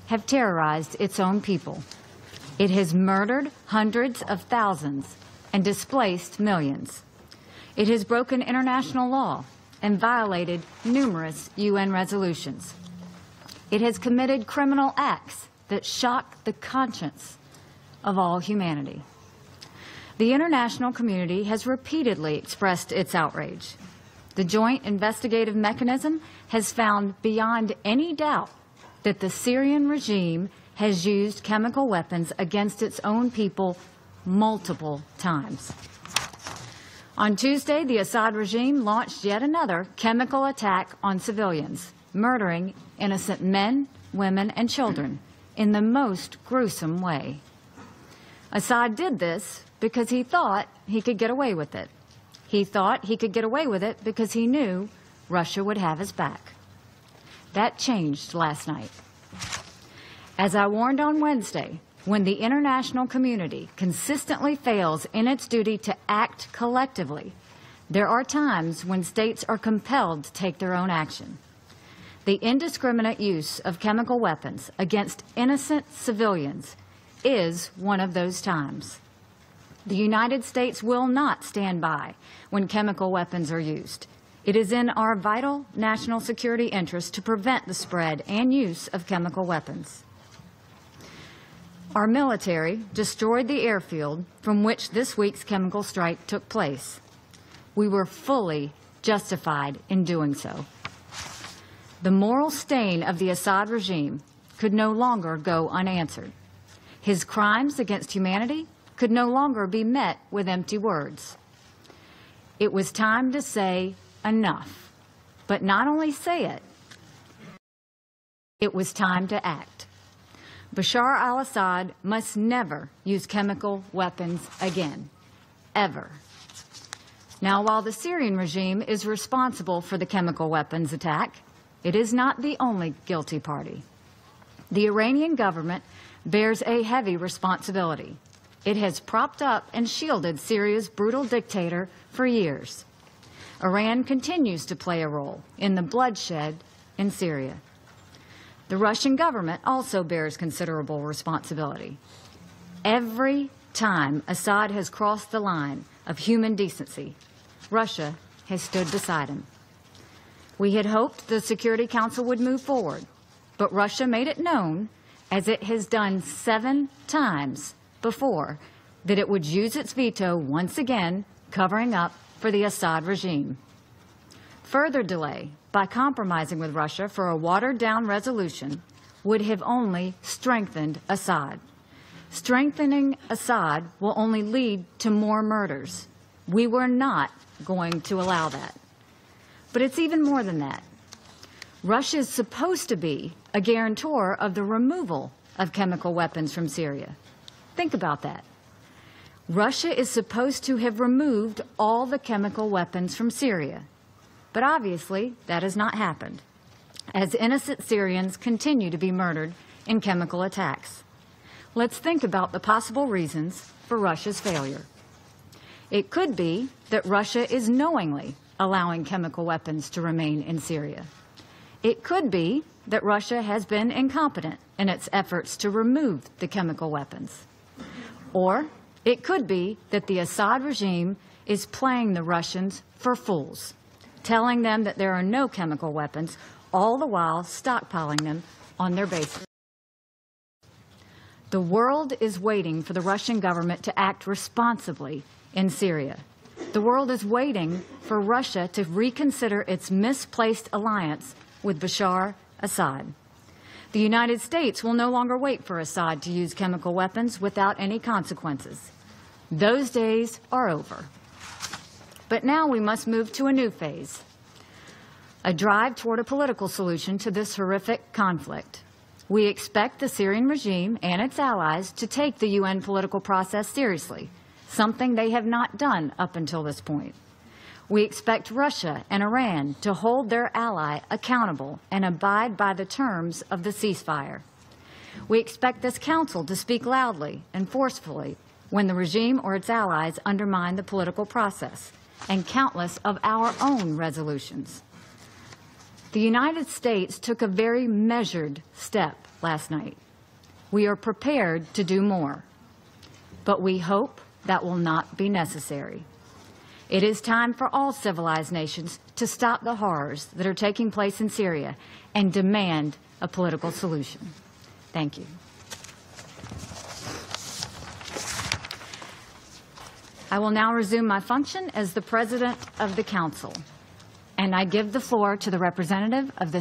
have terrorized its own people. It has murdered hundreds of thousands and displaced millions. It has broken international law and violated numerous UN resolutions. It has committed criminal acts that shock the conscience of all humanity. The international community has repeatedly expressed its outrage. The Joint Investigative Mechanism has found beyond any doubt that the Syrian regime has used chemical weapons against its own people multiple times. On Tuesday, the Assad regime launched yet another chemical attack on civilians, murdering innocent men, women, and children in the most gruesome way. Assad did this because he thought he could get away with it. He thought he could get away with it because he knew Russia would have his back. That changed last night. As I warned on Wednesday, when the international community consistently fails in its duty to act collectively, there are times when states are compelled to take their own action. The indiscriminate use of chemical weapons against innocent civilians is one of those times. The United States will not stand by when chemical weapons are used. It is in our vital national security interest to prevent the spread and use of chemical weapons. Our military destroyed the airfield from which this week's chemical strike took place. We were fully justified in doing so. The moral stain of the Assad regime could no longer go unanswered. His crimes against humanity could no longer be met with empty words. It was time to say enough, but not only say it, it was time to act. Bashar al-Assad must never use chemical weapons again, ever. Now, while the Syrian regime is responsible for the chemical weapons attack, it is not the only guilty party. The Iranian government bears a heavy responsibility. It has propped up and shielded Syria's brutal dictator for years. Iran continues to play a role in the bloodshed in Syria. The Russian government also bears considerable responsibility. Every time Assad has crossed the line of human decency, Russia has stood beside him. We had hoped the Security Council would move forward, but Russia made it known, as it has done 7 times before, that it would use its veto once again, covering up for the Assad regime. Further delay by compromising with Russia for a watered-down resolution would have only strengthened Assad. Strengthening Assad will only lead to more murders. We were not going to allow that. But it's even more than that. Russia is supposed to be a guarantor of the removal of chemical weapons from Syria. Think about that. Russia is supposed to have removed all the chemical weapons from Syria. But obviously, that has not happened, as innocent Syrians continue to be murdered in chemical attacks. Let's think about the possible reasons for Russia's failure. It could be that Russia is knowingly allowing chemical weapons to remain in Syria. It could be that Russia has been incompetent in its efforts to remove the chemical weapons. Or it could be that the Assad regime is playing the Russians for fools, telling them that there are no chemical weapons, all the while stockpiling them on their bases. The world is waiting for the Russian government to act responsibly in Syria. The world is waiting for Russia to reconsider its misplaced alliance with Bashar Assad. The United States will no longer wait for Assad to use chemical weapons without any consequences. Those days are over. But now we must move to a new phase, a drive toward a political solution to this horrific conflict. We expect the Syrian regime and its allies to take the UN political process seriously, something they have not done up until this point. We expect Russia and Iran to hold their ally accountable and abide by the terms of the ceasefire. We expect this Council to speak loudly and forcefully when the regime or its allies undermine the political process, and countless of our own resolutions. The United States took a very measured step last night. We are prepared to do more, but we hope that will not be necessary. It is time for all civilized nations to stop the horrors that are taking place in Syria and demand a political solution. Thank you. I will now resume my function as the President of the Council, and I give the floor to the representative of the